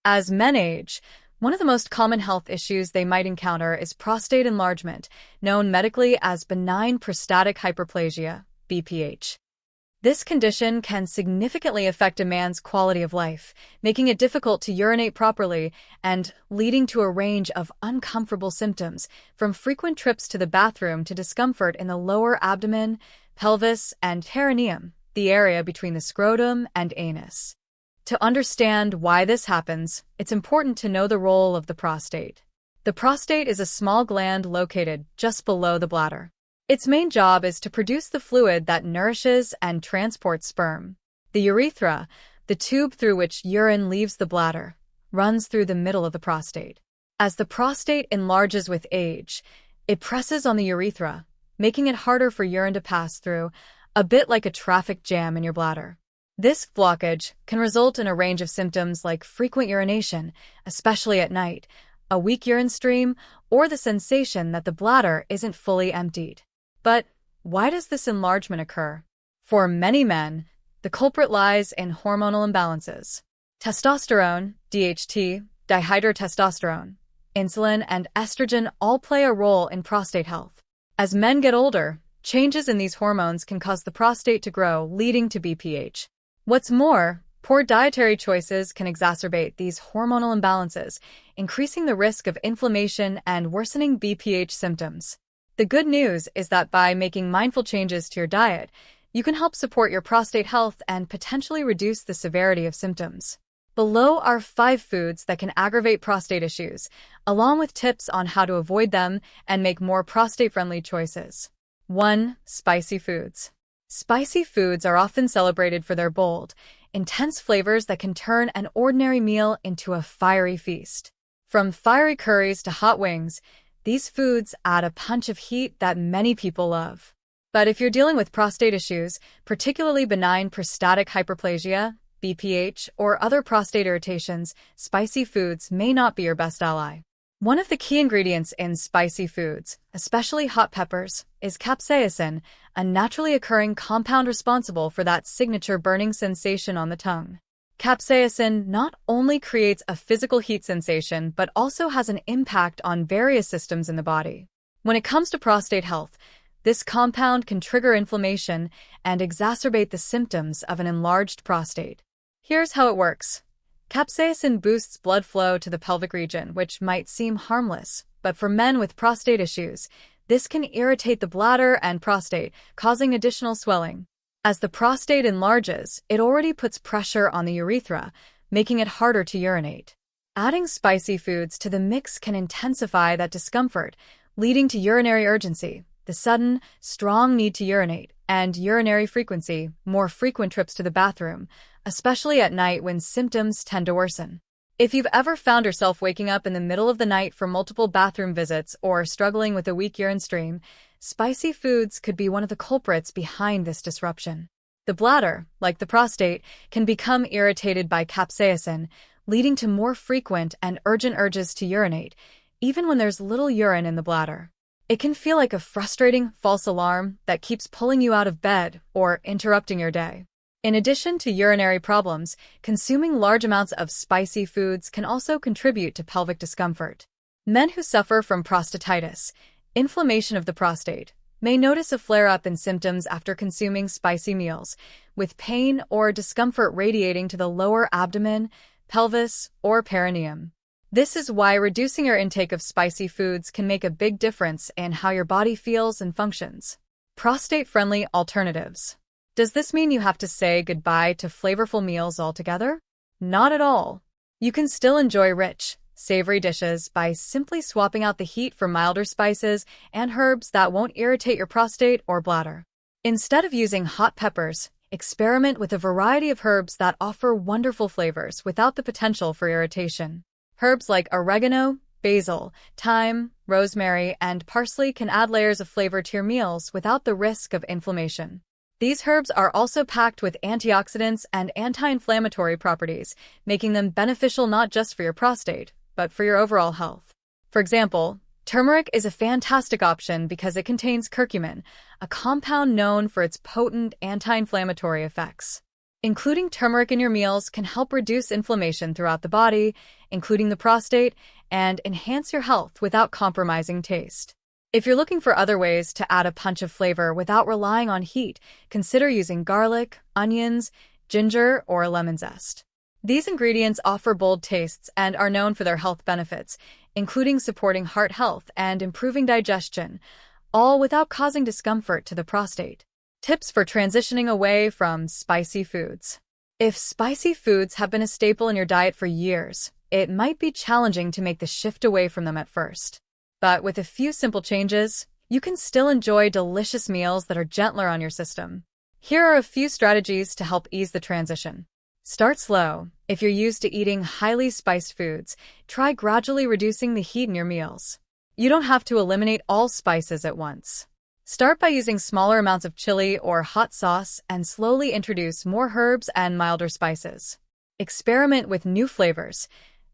As men age, one of the most common health issues they might encounter is prostate enlargement, known medically as benign prostatic hyperplasia, BPH. This condition can significantly affect a man's quality of life, making it difficult to urinate properly and leading to a range of uncomfortable symptoms, from frequent trips to the bathroom to discomfort in the lower abdomen, pelvis, and perineum, the area between the scrotum and anus. To understand why this happens, it's important to know the role of the prostate. The prostate is a small gland located just below the bladder. Its main job is to produce the fluid that nourishes and transports sperm. The urethra, the tube through which urine leaves the bladder, runs through the middle of the prostate. As the prostate enlarges with age, it presses on the urethra, making it harder for urine to pass through, a bit like a traffic jam in your bladder. This blockage can result in a range of symptoms like frequent urination, especially at night, a weak urine stream, or the sensation that the bladder isn't fully emptied. But why does this enlargement occur? For many men, the culprit lies in hormonal imbalances. Testosterone, DHT, dihydrotestosterone, insulin, and estrogen all play a role in prostate health. As men get older, changes in these hormones can cause the prostate to grow, leading to BPH. What's more, poor dietary choices can exacerbate these hormonal imbalances, increasing the risk of inflammation and worsening BPH symptoms. The good news is that by making mindful changes to your diet, you can help support your prostate health and potentially reduce the severity of symptoms. Below are 5 foods that can aggravate prostate issues, along with tips on how to avoid them and make more prostate-friendly choices. 1. Spicy foods. Spicy foods are often celebrated for their bold, intense flavors that can turn an ordinary meal into a fiery feast. From fiery curries to hot wings, these foods add a punch of heat that many people love. But if you're dealing with prostate issues, particularly benign prostatic hyperplasia, BPH, or other prostate irritations, spicy foods may not be your best ally. One of the key ingredients in spicy foods, especially hot peppers, is capsaicin, a naturally occurring compound responsible for that signature burning sensation on the tongue. Capsaicin not only creates a physical heat sensation but also has an impact on various systems in the body. When it comes to prostate health, this compound can trigger inflammation and exacerbate the symptoms of an enlarged prostate. Here's how it works. Capsaicin boosts blood flow to the pelvic region, which might seem harmless, but for men with prostate issues, this can irritate the bladder and prostate, causing additional swelling. As the prostate enlarges, it already puts pressure on the urethra, making it harder to urinate. Adding spicy foods to the mix can intensify that discomfort, leading to urinary urgency, the sudden, strong need to urinate, and urinary frequency, more frequent trips to the bathroom, especially at night when symptoms tend to worsen. If you've ever found yourself waking up in the middle of the night for multiple bathroom visits or struggling with a weak urine stream, spicy foods could be one of the culprits behind this disruption. The bladder, like the prostate, can become irritated by capsaicin, leading to more frequent and urgent urges to urinate, even when there's little urine in the bladder. It can feel like a frustrating false alarm that keeps pulling you out of bed or interrupting your day. In addition to urinary problems, consuming large amounts of spicy foods can also contribute to pelvic discomfort. Men who suffer from prostatitis, inflammation of the prostate, may notice a flare-up in symptoms after consuming spicy meals, with pain or discomfort radiating to the lower abdomen, pelvis, or perineum. This is why reducing your intake of spicy foods can make a big difference in how your body feels and functions. Prostate-friendly alternatives. Does this mean you have to say goodbye to flavorful meals altogether? Not at all. You can still enjoy rich, savory dishes by simply swapping out the heat for milder spices and herbs that won't irritate your prostate or bladder. Instead of using hot peppers, experiment with a variety of herbs that offer wonderful flavors without the potential for irritation. Herbs like oregano, basil, thyme, rosemary, and parsley can add layers of flavor to your meals without the risk of inflammation. These herbs are also packed with antioxidants and anti-inflammatory properties, making them beneficial not just for your prostate, but for your overall health. For example, turmeric is a fantastic option because it contains curcumin, a compound known for its potent anti-inflammatory effects. Including turmeric in your meals can help reduce inflammation throughout the body, including the prostate, and enhance your health without compromising taste. If you're looking for other ways to add a punch of flavor without relying on heat, consider using garlic, onions, ginger, or lemon zest. These ingredients offer bold tastes and are known for their health benefits, including supporting heart health and improving digestion, all without causing discomfort to the prostate. Tips for transitioning away from spicy foods. If spicy foods have been a staple in your diet for years, it might be challenging to make the shift away from them at first. But with a few simple changes, you can still enjoy delicious meals that are gentler on your system. Here are a few strategies to help ease the transition. Start slow. If you're used to eating highly spiced foods, try gradually reducing the heat in your meals. You don't have to eliminate all spices at once. Start by using smaller amounts of chili or hot sauce and slowly introduce more herbs and milder spices. Experiment with new flavors.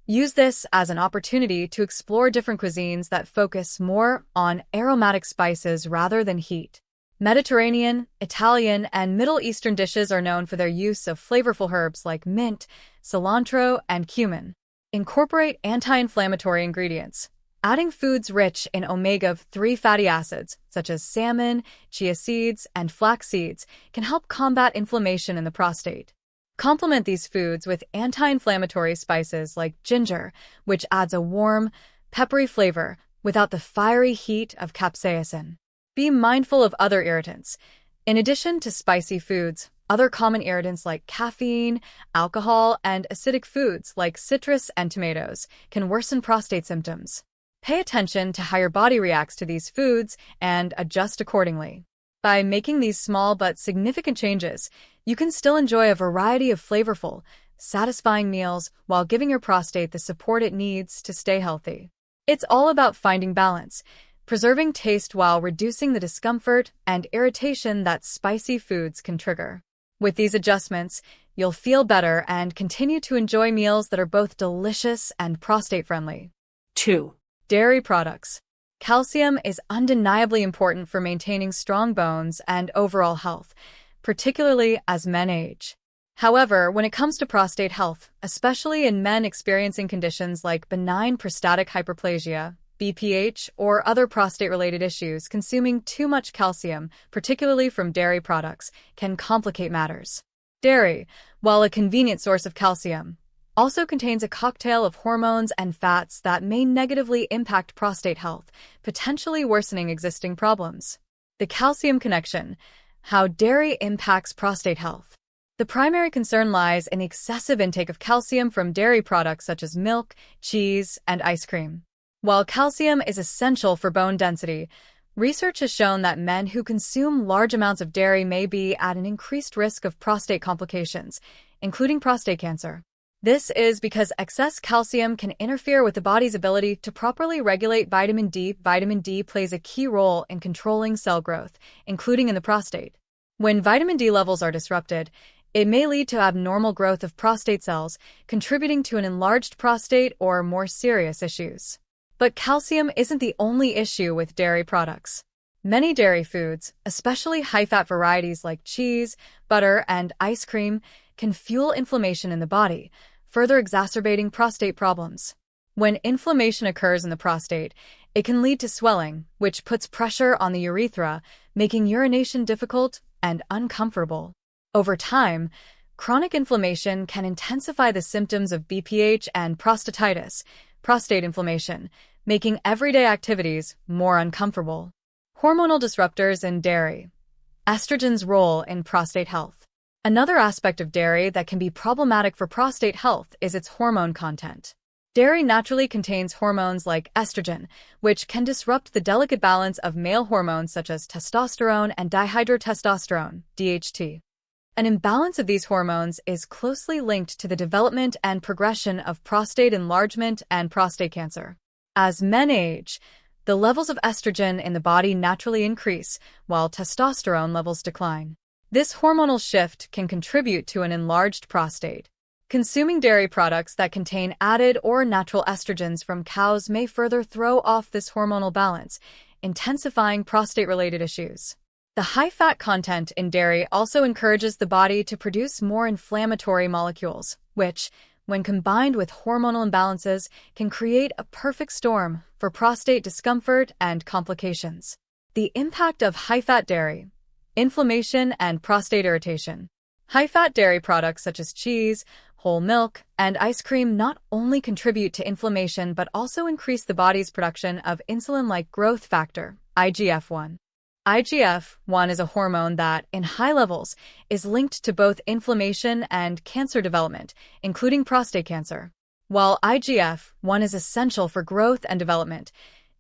Use this as an opportunity to explore different cuisines that focus more on aromatic spices rather than heat. Mediterranean, Italian, and Middle Eastern dishes are known for their use of flavorful herbs like mint, cilantro, and cumin. Incorporate anti-inflammatory ingredients. Adding foods rich in omega-3 fatty acids, such as salmon, chia seeds, and flax seeds, can help combat inflammation in the prostate. Complement these foods with anti-inflammatory spices like ginger, which adds a warm, peppery flavor without the fiery heat of capsaicin. Be mindful of other irritants. In addition to spicy foods, other common irritants like caffeine, alcohol, and acidic foods like citrus and tomatoes can worsen prostate symptoms. Pay attention to how your body reacts to these foods and adjust accordingly. By making these small but significant changes, you can still enjoy a variety of flavorful, satisfying meals while giving your prostate the support it needs to stay healthy. It's all about finding balance, preserving taste while reducing the discomfort and irritation that spicy foods can trigger. With these adjustments, you'll feel better and continue to enjoy meals that are both delicious and prostate-friendly. 2. Dairy products. Calcium is undeniably important for maintaining strong bones and overall health, particularly as men age. However, when it comes to prostate health, especially in men experiencing conditions like benign prostatic hyperplasia, BPH, or other prostate-related issues, consuming too much calcium, particularly from dairy products, can complicate matters. Dairy, while a convenient source of calcium, also contains a cocktail of hormones and fats that may negatively impact prostate health, potentially worsening existing problems. The calcium connection: how dairy impacts prostate health. The primary concern lies in the excessive intake of calcium from dairy products such as milk, cheese, and ice cream. While calcium is essential for bone density, research has shown that men who consume large amounts of dairy may be at an increased risk of prostate complications, including prostate cancer. This is because excess calcium can interfere with the body's ability to properly regulate vitamin D. Vitamin D plays a key role in controlling cell growth, including in the prostate. When vitamin D levels are disrupted, it may lead to abnormal growth of prostate cells, contributing to an enlarged prostate or more serious issues. But calcium isn't the only issue with dairy products. Many dairy foods, especially high-fat varieties like cheese, butter, and ice cream, can fuel inflammation in the body, further exacerbating prostate problems. When inflammation occurs in the prostate, it can lead to swelling, which puts pressure on the urethra, making urination difficult and uncomfortable. Over time, chronic inflammation can intensify the symptoms of BPH and prostatitis, prostate inflammation, making everyday activities more uncomfortable. Hormonal disruptors in dairy. Estrogen's role in prostate health. Another aspect of dairy that can be problematic for prostate health is its hormone content. Dairy naturally contains hormones like estrogen, which can disrupt the delicate balance of male hormones such as testosterone and dihydrotestosterone, DHT. An imbalance of these hormones is closely linked to the development and progression of prostate enlargement and prostate cancer. As men age, the levels of estrogen in the body naturally increase, while testosterone levels decline. This hormonal shift can contribute to an enlarged prostate. Consuming dairy products that contain added or natural estrogens from cows may further throw off this hormonal balance, intensifying prostate-related issues. The high fat content in dairy also encourages the body to produce more inflammatory molecules, which, when combined with hormonal imbalances, can create a perfect storm for prostate discomfort and complications. The impact of high-fat dairy: inflammation and prostate irritation. High-fat dairy products such as cheese, whole milk, and ice cream not only contribute to inflammation but also increase the body's production of insulin-like growth factor, IGF-1. IGF-1 is a hormone that, in high levels, is linked to both inflammation and cancer development, including prostate cancer. While IGF-1 is essential for growth and development,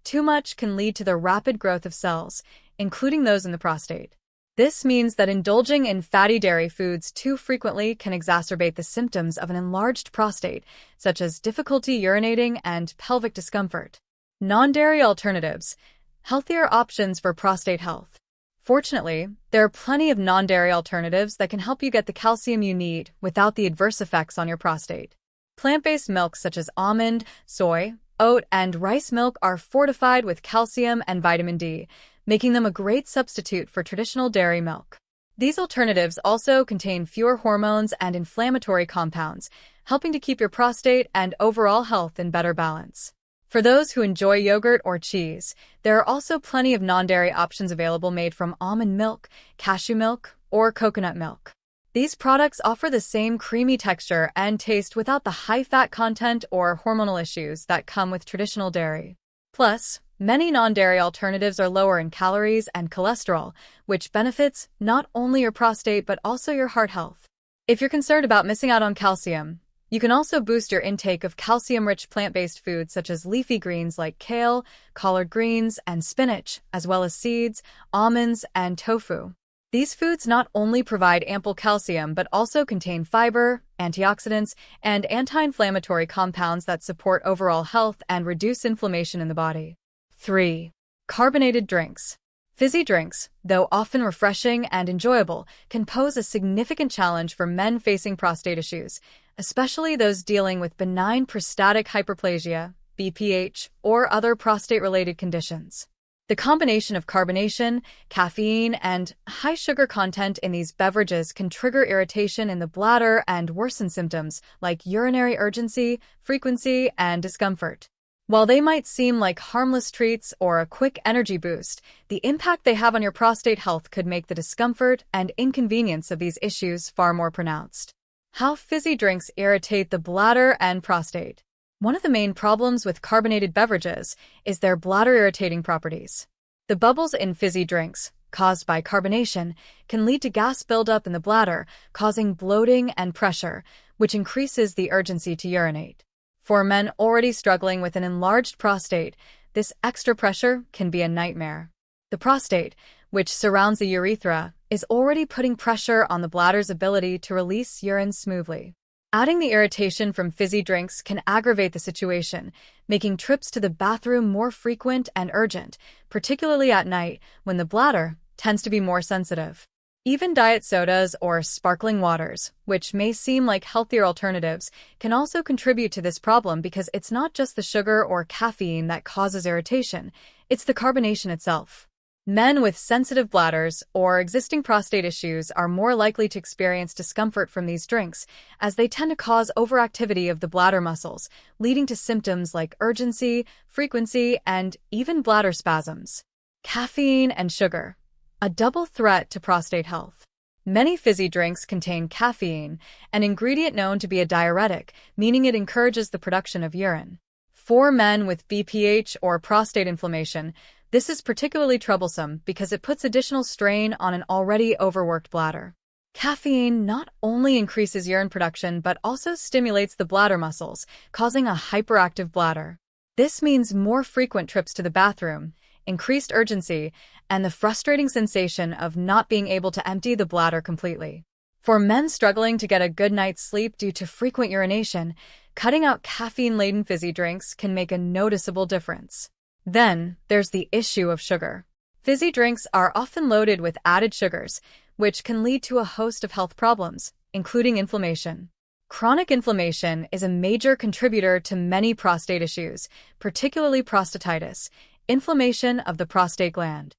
too much can lead to the rapid growth of cells, including those in the prostate. This means that indulging in fatty dairy foods too frequently can exacerbate the symptoms of an enlarged prostate, such as difficulty urinating and pelvic discomfort. Non-dairy alternatives: healthier options for prostate health. Fortunately, there are plenty of non-dairy alternatives that can help you get the calcium you need without the adverse effects on your prostate. Plant-based milks such as almond, soy, oat, and rice milk are fortified with calcium and vitamin D, making them a great substitute for traditional dairy milk. These alternatives also contain fewer hormones and inflammatory compounds, helping to keep your prostate and overall health in better balance. For those who enjoy yogurt or cheese, there are also plenty of non-dairy options available made from almond milk, cashew milk, or coconut milk. These products offer the same creamy texture and taste without the high fat content or hormonal issues that come with traditional dairy. Plus, many non-dairy alternatives are lower in calories and cholesterol, which benefits not only your prostate but also your heart health. If you're concerned about missing out on calcium, you can also boost your intake of calcium-rich plant-based foods such as leafy greens like kale, collard greens, and spinach, as well as seeds, almonds, and tofu. These foods not only provide ample calcium but also contain fiber, antioxidants, and anti-inflammatory compounds that support overall health and reduce inflammation in the body. 3. Carbonated drinks. Fizzy drinks, though often refreshing and enjoyable, can pose a significant challenge for men facing prostate issues, especially those dealing with benign prostatic hyperplasia, BPH, or other prostate-related conditions. The combination of carbonation, caffeine, and high sugar content in these beverages can trigger irritation in the bladder and worsen symptoms like urinary urgency, frequency, and discomfort. While they might seem like harmless treats or a quick energy boost, the impact they have on your prostate health could make the discomfort and inconvenience of these issues far more pronounced. How fizzy drinks irritate the bladder and prostate. One of the main problems with carbonated beverages is their bladder-irritating properties. The bubbles in fizzy drinks, caused by carbonation, can lead to gas buildup in the bladder, causing bloating and pressure, which increases the urgency to urinate. For men already struggling with an enlarged prostate, this extra pressure can be a nightmare. The prostate, which surrounds the urethra, is already putting pressure on the bladder's ability to release urine smoothly. Adding the irritation from fizzy drinks can aggravate the situation, making trips to the bathroom more frequent and urgent, particularly at night when the bladder tends to be more sensitive. Even diet sodas or sparkling waters, which may seem like healthier alternatives, can also contribute to this problem because it's not just the sugar or caffeine that causes irritation, it's the carbonation itself. Men with sensitive bladders or existing prostate issues are more likely to experience discomfort from these drinks, as they tend to cause overactivity of the bladder muscles, leading to symptoms like urgency, frequency, and even bladder spasms. Caffeine and sugar. A double threat to prostate health. Many fizzy drinks contain caffeine, an ingredient known to be a diuretic, meaning it encourages the production of urine. For men with BPH or prostate inflammation, this is particularly troublesome because it puts additional strain on an already overworked bladder. Caffeine not only increases urine production but also stimulates the bladder muscles, causing a hyperactive bladder. This means more frequent trips to the bathroom, increased urgency, and the frustrating sensation of not being able to empty the bladder completely. For men struggling to get a good night's sleep due to frequent urination, cutting out caffeine-laden fizzy drinks can make a noticeable difference. Then, there's the issue of sugar. Fizzy drinks are often loaded with added sugars, which can lead to a host of health problems, including inflammation. Chronic inflammation is a major contributor to many prostate issues, particularly prostatitis, inflammation of the prostate gland.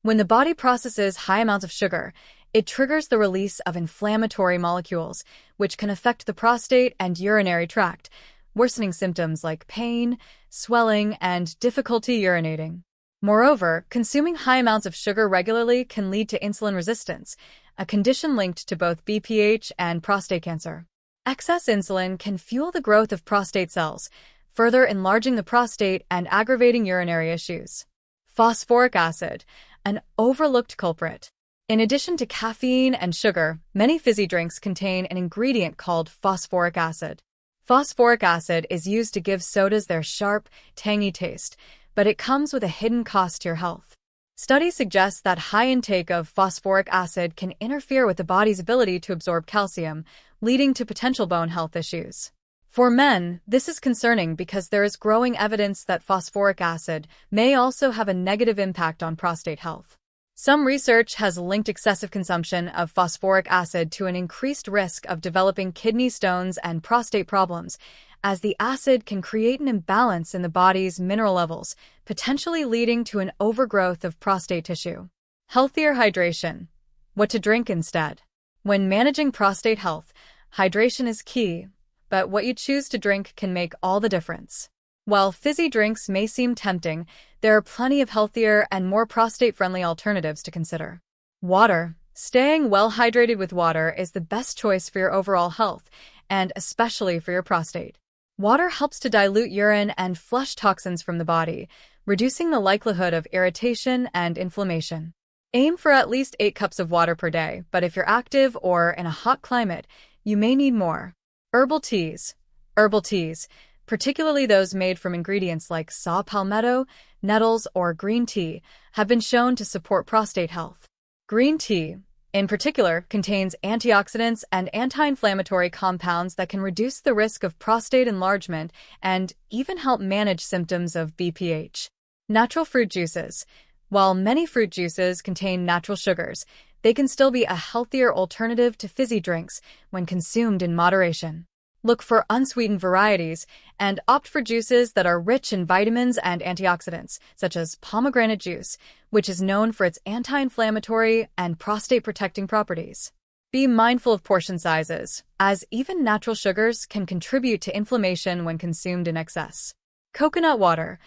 When the body processes high amounts of sugar, it triggers the release of inflammatory molecules, which can affect the prostate and urinary tract, worsening symptoms like pain, swelling, and difficulty urinating. Moreover, consuming high amounts of sugar regularly can lead to insulin resistance, a condition linked to both BPH and prostate cancer. Excess insulin can fuel the growth of prostate cells, further enlarging the prostate and aggravating urinary issues. Phosphoric acid, an overlooked culprit. In addition to caffeine and sugar, many fizzy drinks contain an ingredient called phosphoric acid. Phosphoric acid is used to give sodas their sharp, tangy taste, but it comes with a hidden cost to your health. Studies suggest that high intake of phosphoric acid can interfere with the body's ability to absorb calcium, leading to potential bone health issues. For men, this is concerning because there is growing evidence that phosphoric acid may also have a negative impact on prostate health. Some research has linked excessive consumption of phosphoric acid to an increased risk of developing kidney stones and prostate problems, as the acid can create an imbalance in the body's mineral levels, potentially leading to an overgrowth of prostate tissue. Healthier hydration. What to drink instead. When managing prostate health, hydration is key, but what you choose to drink can make all the difference. While fizzy drinks may seem tempting, there are plenty of healthier and more prostate-friendly alternatives to consider. Water. Staying well hydrated with water is the best choice for your overall health, and especially for your prostate. Water helps to dilute urine and flush toxins from the body, reducing the likelihood of irritation and inflammation. Aim for at least 8 cups of water per day, but if you're active or in a hot climate, you may need more. Herbal teas. Herbal teas, particularly those made from ingredients like saw palmetto, nettles, or green tea, have been shown to support prostate health. Green tea, in particular, contains antioxidants and anti-inflammatory compounds that can reduce the risk of prostate enlargement and even help manage symptoms of BPH. Natural fruit juices. While many fruit juices contain natural sugars, they can still be a healthier alternative to fizzy drinks when consumed in moderation. Look for unsweetened varieties and opt for juices that are rich in vitamins and antioxidants, such as pomegranate juice, which is known for its anti-inflammatory and prostate-protecting properties. Be mindful of portion sizes, as even natural sugars can contribute to inflammation when consumed in excess. Coconut water.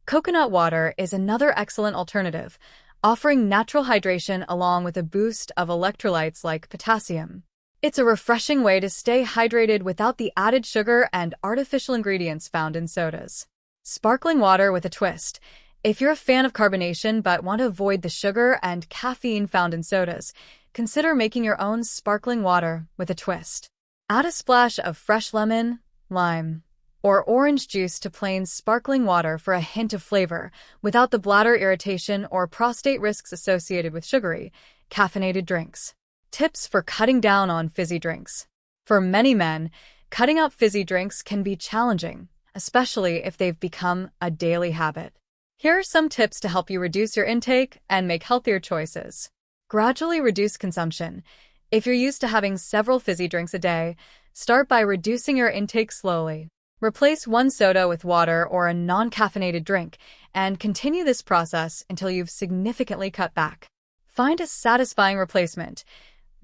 Coconut water is another excellent alternative, offering natural hydration along with a boost of electrolytes like potassium. It's a refreshing way to stay hydrated without the added sugar and artificial ingredients found in sodas. Sparkling water with a twist. If you're a fan of carbonation but want to avoid the sugar and caffeine found in sodas, consider making your own sparkling water with a twist. Add a splash of fresh lemon, lime, or orange juice to plain sparkling water for a hint of flavor, without the bladder irritation or prostate risks associated with sugary, caffeinated drinks. Tips for cutting down on fizzy drinks. For many men, cutting out fizzy drinks can be challenging, especially if they've become a daily habit. Here are some tips to help you reduce your intake and make healthier choices. Gradually reduce consumption. If you're used to having several fizzy drinks a day, start by reducing your intake slowly. Replace one soda with water or a non-caffeinated drink, and continue this process until you've significantly cut back. Find a satisfying replacement.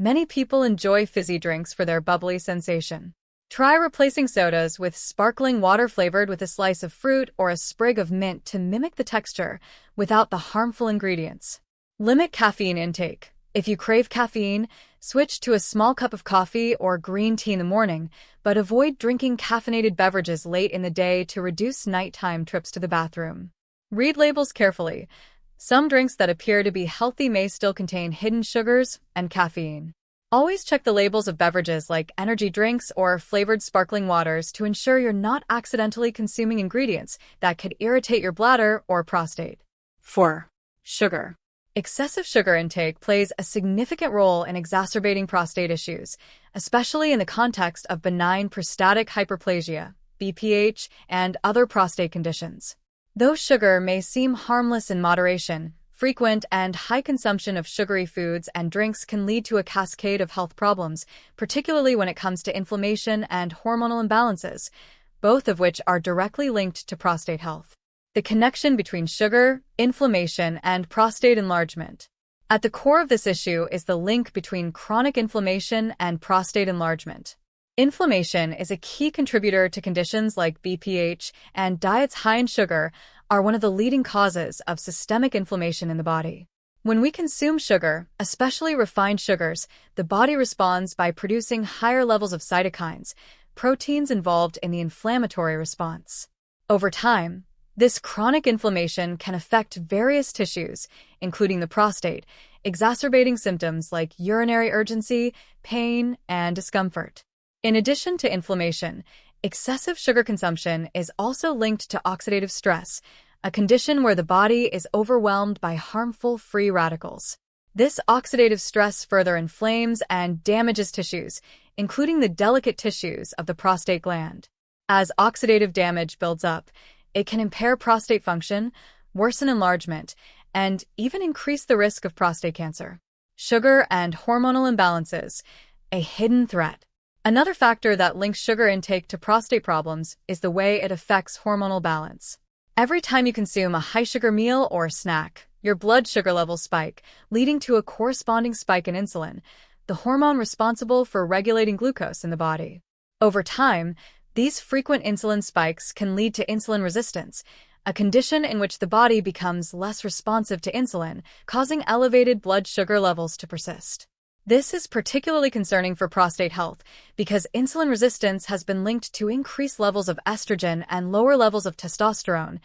Many people enjoy fizzy drinks for their bubbly sensation. Try replacing sodas with sparkling water flavored with a slice of fruit or a sprig of mint to mimic the texture without the harmful ingredients. Limit caffeine intake. If you crave caffeine, switch to a small cup of coffee or green tea in the morning, but avoid drinking caffeinated beverages late in the day to reduce nighttime trips to the bathroom. Read labels carefully. Some drinks that appear to be healthy may still contain hidden sugars and caffeine. Always check the labels of beverages like energy drinks or flavored sparkling waters to ensure you're not accidentally consuming ingredients that could irritate your bladder or prostate. 4. Sugar. Excessive sugar intake plays a significant role in exacerbating prostate issues, especially in the context of benign prostatic hyperplasia, BPH, and other prostate conditions. Though sugar may seem harmless in moderation, frequent and high consumption of sugary foods and drinks can lead to a cascade of health problems, particularly when it comes to inflammation and hormonal imbalances, both of which are directly linked to prostate health. the connection between sugar, inflammation, and prostate enlargement. At the core of this issue is the link between chronic inflammation and prostate enlargement. Inflammation is a key contributor to conditions like BPH, and diets high in sugar are one of the leading causes of systemic inflammation in the body. When we consume sugar, especially refined sugars, the body responds by producing higher levels of cytokines, proteins involved in the inflammatory response. Over time, this chronic inflammation can affect various tissues, including the prostate, exacerbating symptoms like urinary urgency, pain, and discomfort. In addition to inflammation, excessive sugar consumption is also linked to oxidative stress, a condition where the body is overwhelmed by harmful free radicals. This oxidative stress further inflames and damages tissues, including the delicate tissues of the prostate gland. As oxidative damage builds up, it can impair prostate function, worsen enlargement, and even increase the risk of prostate cancer. Sugar and hormonal imbalances, a hidden threat. Another factor that links sugar intake to prostate problems is the way it affects hormonal balance. Every time you consume a high-sugar meal or snack, your blood sugar levels spike, leading to a corresponding spike in insulin, the hormone responsible for regulating glucose in the body. Over time, these frequent insulin spikes can lead to insulin resistance, a condition in which the body becomes less responsive to insulin, causing elevated blood sugar levels to persist. This is particularly concerning for prostate health because insulin resistance has been linked to increased levels of estrogen and lower levels of testosterone,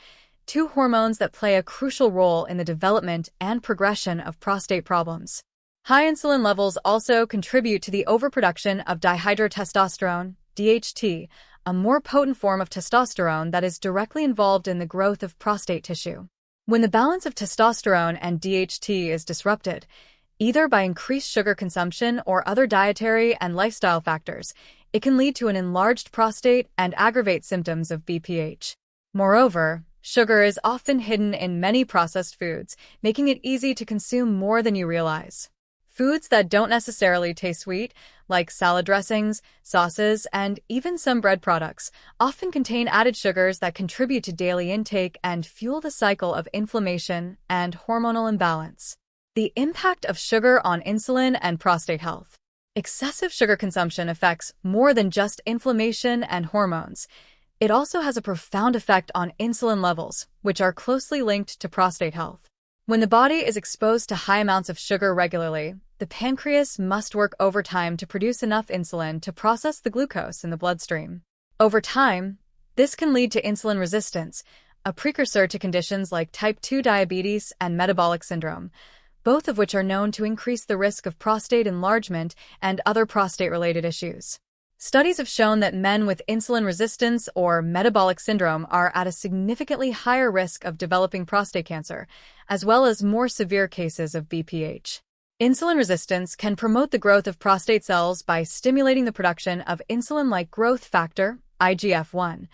two hormones that play a crucial role in the development and progression of prostate problems. High insulin levels also contribute to the overproduction of dihydrotestosterone, DHT, a more potent form of testosterone that is directly involved in the growth of prostate tissue. When the balance of testosterone and DHT is disrupted, either by increased sugar consumption or other dietary and lifestyle factors, it can lead to an enlarged prostate and aggravate symptoms of BPH. Moreover, sugar is often hidden in many processed foods, making it easy to consume more than you realize. Foods that don't necessarily taste sweet, like salad dressings, sauces, and even some bread products, often contain added sugars that contribute to daily intake and fuel the cycle of inflammation and hormonal imbalance. The impact of sugar on insulin and prostate health. Excessive sugar consumption affects more than just inflammation and hormones. It also has a profound effect on insulin levels, which are closely linked to prostate health. When the body is exposed to high amounts of sugar regularly, the pancreas must work overtime to produce enough insulin to process the glucose in the bloodstream. Over time, this can lead to insulin resistance, a precursor to conditions like type 2 diabetes and metabolic syndrome, both of which are known to increase the risk of prostate enlargement and other prostate-related issues. Studies have shown that men with insulin resistance or metabolic syndrome are at a significantly higher risk of developing prostate cancer, as well as more severe cases of BPH. Insulin resistance can promote the growth of prostate cells by stimulating the production of insulin-like growth factor, IGF-1,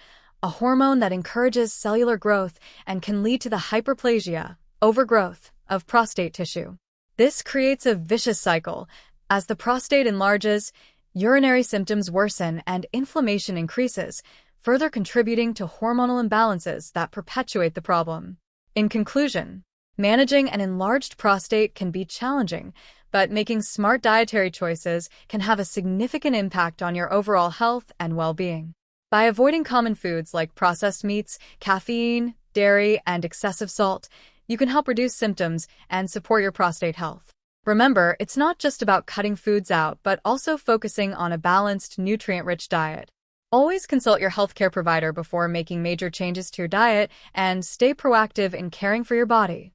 a hormone that encourages cellular growth and can lead to the hyperplasia, overgrowth, of prostate tissue. This creates a vicious cycle. As the prostate enlarges, urinary symptoms worsen and inflammation increases, further contributing to hormonal imbalances that perpetuate the problem. In conclusion, managing an enlarged prostate can be challenging, but making smart dietary choices can have a significant impact on your overall health and well-being. By avoiding common foods like processed meats, caffeine, dairy, and excessive salt, you can help reduce symptoms and support your prostate health. Remember, it's not just about cutting foods out, but also focusing on a balanced, nutrient-rich diet. Always consult your healthcare provider before making major changes to your diet and stay proactive in caring for your body.